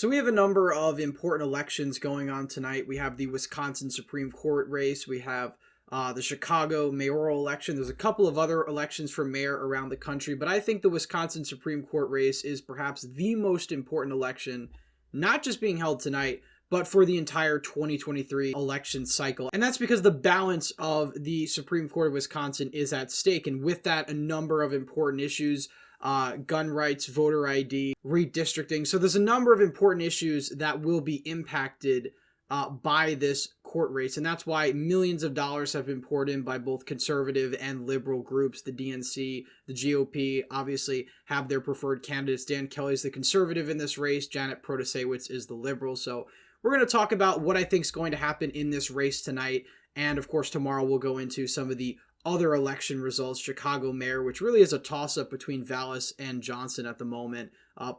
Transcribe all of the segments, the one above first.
So we have a number of important elections going on tonight. We have the Wisconsin Supreme Court race. We have the Chicago mayoral election. There's a couple of other elections for mayor around the country, but I think the Wisconsin Supreme Court race is perhaps the most important election, not just being held tonight, but for the entire 2023 election cycle. And that's because the balance of the Supreme Court of Wisconsin is at stake. And with that, a number of important issues, gun rights, voter ID, redistricting. So there's a number of important issues that will be impacted by this court race. And that's why millions of dollars have been poured in by both conservative and liberal groups. The DNC, the GOP obviously have their preferred candidates. Dan Kelly's the conservative in this race. Janet Protasewicz is the liberal. So we're going to talk about what I think is going to happen in this race tonight. And of course, tomorrow we'll go into some of the other election results. Chicago mayor, which really is a toss-up between Vallis and Johnson at the moment.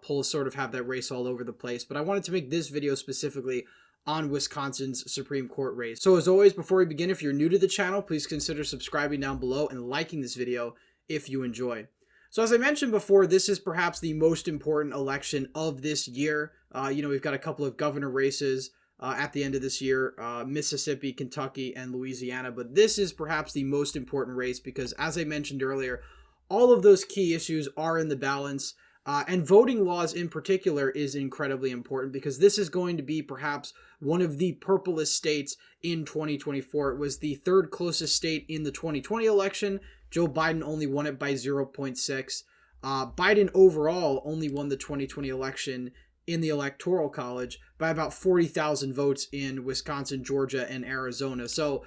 Polls sort of have that race all over the place. But I wanted to make this video specifically on Wisconsin's Supreme Court race. So as always, before we begin, if you're new to the channel, please consider subscribing down below and liking this video if you enjoy. So as I mentioned before, this is perhaps the most important election of this year. We've got a couple of governor races at the end of this year, Mississippi, Kentucky, and Louisiana. But this is perhaps the most important race because, as I mentioned earlier, all of those key issues are in the balance. And voting laws in particular is incredibly important because this is going to be perhaps one of the purplest states in 2024. It was the third closest state in the 2020 election. Joe Biden only won it by 0.6. Biden overall only won the 2020 election in the Electoral College by about 40,000 votes in Wisconsin, Georgia, and Arizona. So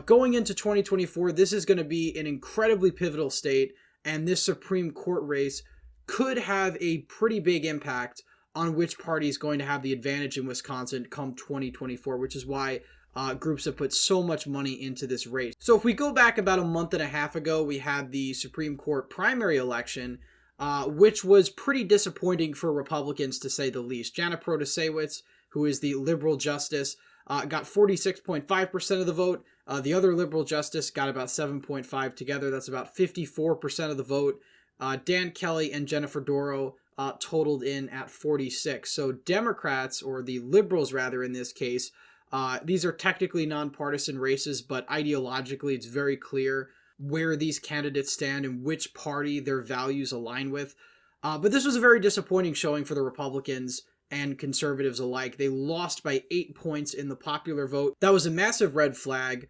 going into 2024, this is going to be an incredibly pivotal state, and this Supreme Court race could have a pretty big impact on which party is going to have the advantage in Wisconsin come 2024, which is why groups have put so much money into this race. So if we go back about a month and a half ago, we had the Supreme Court primary election, which was pretty disappointing for Republicans, to say the least. Janet Protasewicz, who is the liberal justice, got 46.5% of the vote. The other liberal justice got about 7.5 together. That's about 54% of the vote. Dan Kelly and Jennifer Doro totaled in at 46. So Democrats, or the liberals rather in this case, these are technically nonpartisan races, but ideologically it's very clear where these candidates stand and which party their values align with. But this was a very disappointing showing for the Republicans and conservatives alike. They lost by 8 points in the popular vote. That was a massive red flag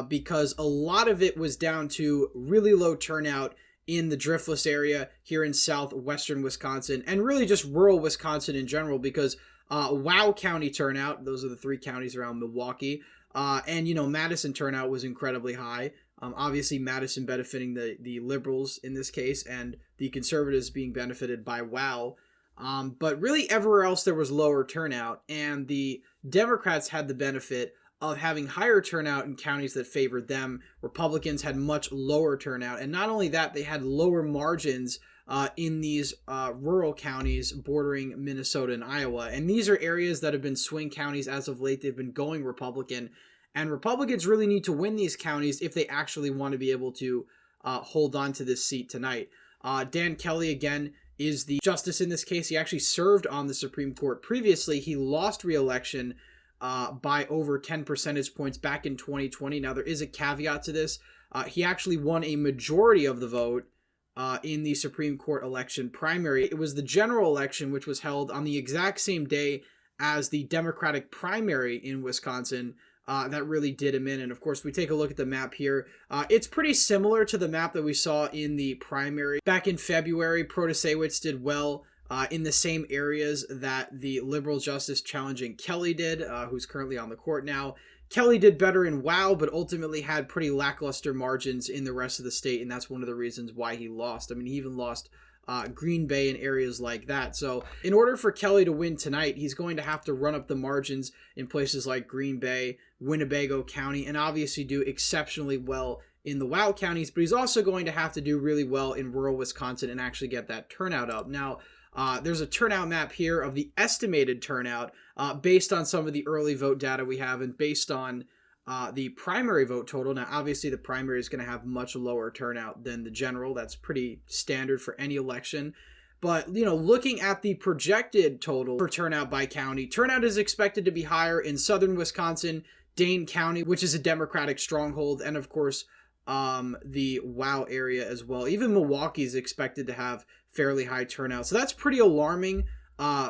because a lot of it was down to really low turnout in the Driftless area here in southwestern Wisconsin, and really just rural Wisconsin in general, because Wow County turnout, those are the three counties around Milwaukee, and Madison turnout was incredibly high. Obviously Madison benefiting the liberals in this case, and the conservatives being benefited by Wow. But really everywhere else there was lower turnout, and the Democrats had the benefit of having higher turnout in counties that favored them. Republicans had much lower turnout, and not only that, they had lower margins in these rural counties bordering Minnesota and Iowa. And these are areas that have been swing counties as of late. They've been going Republican, and Republicans really need to win these counties if they actually want to be able to hold on to this seat tonight. Dan Kelly, again, is the justice in this case. He actually served on the Supreme Court previously. He lost re-election by over 10 percentage points back in 2020. Now, there is a caveat to this. He actually won a majority of the vote in the Supreme Court election primary. It was the general election, which was held on the exact same day as the Democratic primary in Wisconsin, that really did him in. And of course, we take a look at the map here. It's pretty similar to the map that we saw in the primary. Back in February, Protasewicz did well in the same areas that the liberal justice challenging Kelly did, who's currently on the court now. Kelly did better in Wow, but ultimately had pretty lackluster margins in the rest of the state, and that's one of the reasons why he lost. I mean, he even lost Green Bay and areas like that. So in order for Kelly to win tonight, he's going to have to run up the margins in places like Green Bay, Winnebago County, and obviously do exceptionally well in the Wow counties, but he's also going to have to do really well in rural Wisconsin and actually get that turnout up. Now, there's a turnout map here of the estimated turnout based on some of the early vote data we have and based on the primary vote total. Now, obviously, the primary is going to have much lower turnout than the general. That's pretty standard for any election. But, looking at the projected total for turnout by county, turnout is expected to be higher in southern Wisconsin, Dane County, which is a Democratic stronghold, and of course, the WOW area as well. Even Milwaukee is expected to have fairly high turnout. So that's pretty alarming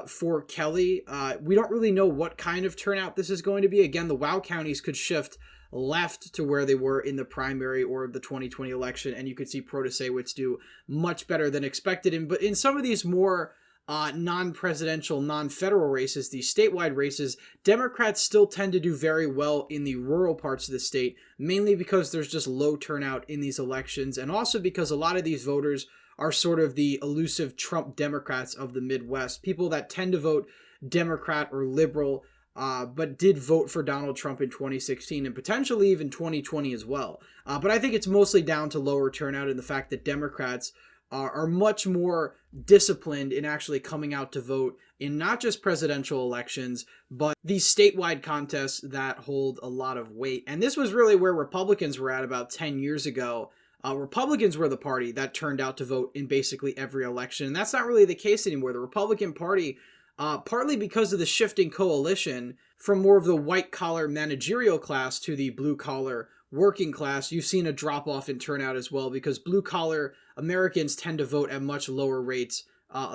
for Kelly. We don't really know what kind of turnout this is going to be. Again, the WOW counties could shift left to where they were in the primary or the 2020 election, and you could see Protasewicz do much better than expected. But in some of these more non-presidential, non-federal races, these statewide races, Democrats still tend to do very well in the rural parts of the state, mainly because there's just low turnout in these elections, and also because a lot of these voters are sort of the elusive Trump Democrats of the Midwest, people that tend to vote Democrat or liberal, but did vote for Donald Trump in 2016 and potentially even 2020 as well. But I think it's mostly down to lower turnout and the fact that Democrats are much more disciplined in actually coming out to vote in not just presidential elections, but these statewide contests that hold a lot of weight. And this was really where Republicans were at about 10 years ago. Republicans were the party that turned out to vote in basically every election. And that's not really the case anymore. The Republican Party, partly because of the shifting coalition from more of the white-collar managerial class to the blue-collar working class, you've seen a drop-off in turnout as well, because blue-collar Americans tend to vote at much lower rates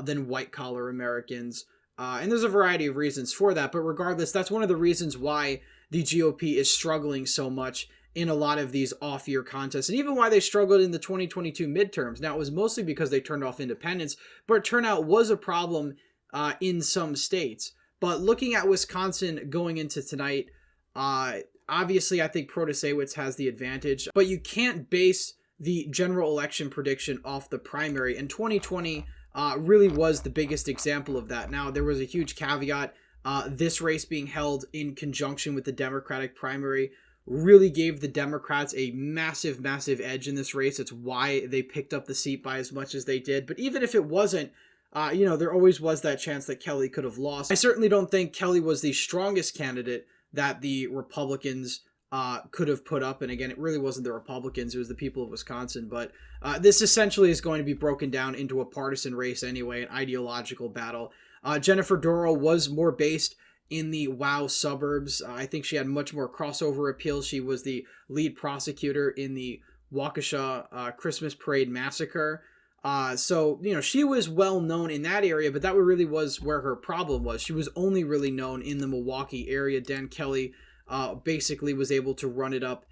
than white-collar Americans. And there's a variety of reasons for that. But regardless, that's one of the reasons why the GOP is struggling so much in a lot of these off-year contests, and even why they struggled in the 2022 midterms. Now, it was mostly because they turned off independents, but turnout was a problem in some states. But looking at Wisconsin going into tonight, obviously I think Protasewicz has the advantage, but you can't base the general election prediction off the primary, and 2020 really was the biggest example of that. Now, there was a huge caveat. This race being held in conjunction with the Democratic primary really gave the Democrats a massive, massive edge in this race. It's why they picked up the seat by as much as they did. But even if it wasn't, there always was that chance that Kelly could have lost. I certainly don't think Kelly was the strongest candidate that the Republicans could have put up. And again, it really wasn't the Republicans, it was the people of Wisconsin. But this essentially is going to be broken down into a partisan race anyway, an ideological battle. Jennifer Doral was more based in the WOW suburbs. I think she had much more crossover appeal. She was the lead prosecutor in the Waukesha Christmas Parade massacre. So she was well known in that area, but that really was where her problem was. She was only really known in the Milwaukee area. Dan Kelly basically was able to run it up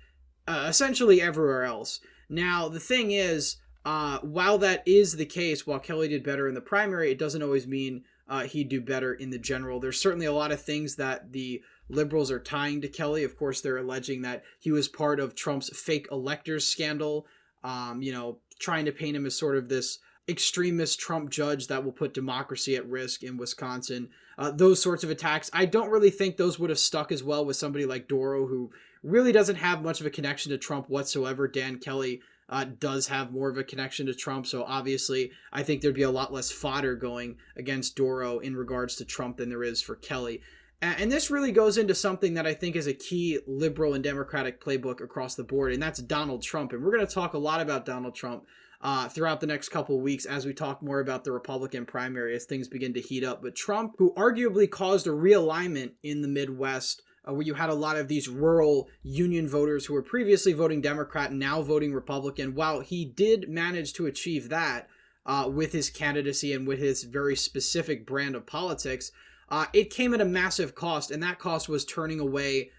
essentially everywhere else. Now, the thing is, while that is the case, while Kelly did better in the primary, it doesn't always mean he'd do better in the general. There's certainly a lot of things that the liberals are tying to Kelly. Of course, they're alleging that he was part of Trump's fake electors scandal, trying to paint him as sort of this extremist Trump judge that will put democracy at risk in Wisconsin. Those sorts of attacks, I don't really think those would have stuck as well with somebody like Doro, who really doesn't have much of a connection to Trump whatsoever. Dan Kelly does have more of a connection to Trump, so obviously I think there'd be a lot less fodder going against Doro in regards to Trump than there is for Kelly. And this really goes into something that I think is a key liberal and Democratic playbook across the board, and that's Donald Trump. And we're going to talk a lot about Donald Trump throughout the next couple of weeks as we talk more about the Republican primary as things begin to heat up. But Trump, who arguably caused a realignment in the Midwest, where you had a lot of these rural union voters who were previously voting Democrat and now voting Republican, while he did manage to achieve that with his candidacy and with his very specific brand of politics, it came at a massive cost, and that cost was turning away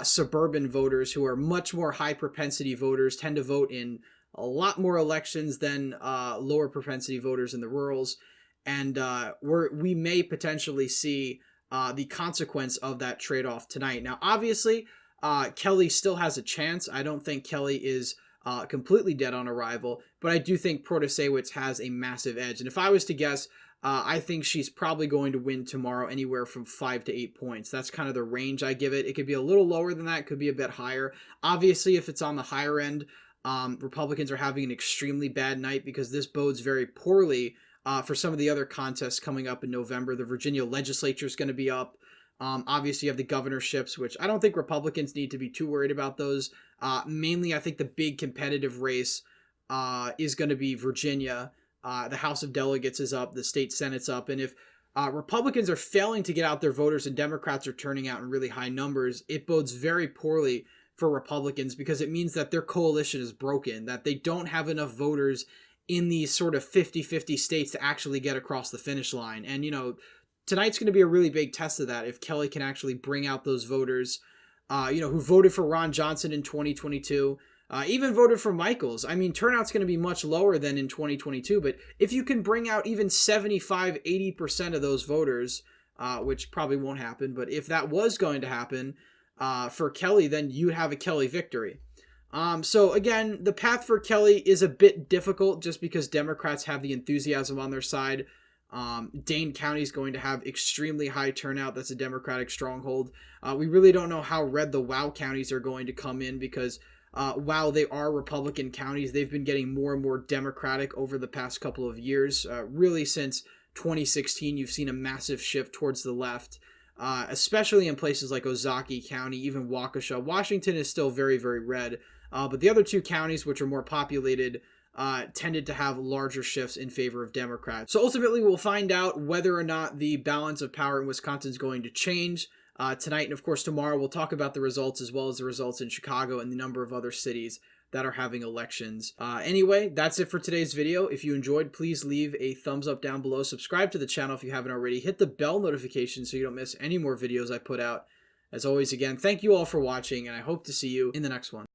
suburban voters who are much more high propensity voters, tend to vote in a lot more elections than lower propensity voters in the rurals, and we may potentially see the consequence of that trade-off tonight. Now, obviously, Kelly still has a chance. I don't think Kelly is completely dead on arrival, but I do think Protasewicz has a massive edge. And if I was to guess, I think she's probably going to win tomorrow anywhere from 5 to 8 points. That's kind of the range I give it. It could be a little lower than that, could be a bit higher. Obviously, if it's on the higher end, Republicans are having an extremely bad night because this bodes very poorly for some of the other contests coming up in November. The Virginia legislature is going to be up. Obviously, you have the governorships, which I don't think Republicans need to be too worried about those. Mainly, I think the big competitive race is going to be Virginia. the House of Delegates is up, the state Senate's up, and if Republicans are failing to get out their voters and Democrats are turning out in really high numbers, it bodes very poorly for Republicans because it means that their coalition is broken, that they don't have enough voters in these sort of 50-50 states to actually get across the finish line. And, you know, tonight's going to be a really big test of that if Kelly can actually bring out those voters, who voted for Ron Johnson in 2022, even voted for Michaels. I mean, turnout's going to be much lower than in 2022, but if you can bring out even 75-80% of those voters, which probably won't happen, but if that was going to happen for Kelly, then you have a Kelly victory. So again, the path for Kelly is a bit difficult just because Democrats have the enthusiasm on their side. Dane County is going to have extremely high turnout. That's a Democratic stronghold. We really don't know how red the WOW counties are going to come in because while they are Republican counties, they've been getting more and more Democratic over the past couple of years. Really since 2016, you've seen a massive shift towards the left, especially in places like Ozaukee County, even Waukesha. Washington is still very, very red. But the other two counties, which are more populated, tended to have larger shifts in favor of Democrats. So ultimately, we'll find out whether or not the balance of power in Wisconsin is going to change tonight. And of course, tomorrow we'll talk about the results as well as the results in Chicago and the number of other cities that are having elections. Anyway, that's it for today's video. If you enjoyed, please leave a thumbs up down below. Subscribe to the channel if you haven't already. Hit the bell notification so you don't miss any more videos I put out. As always, again, thank you all for watching, and I hope to see you in the next one.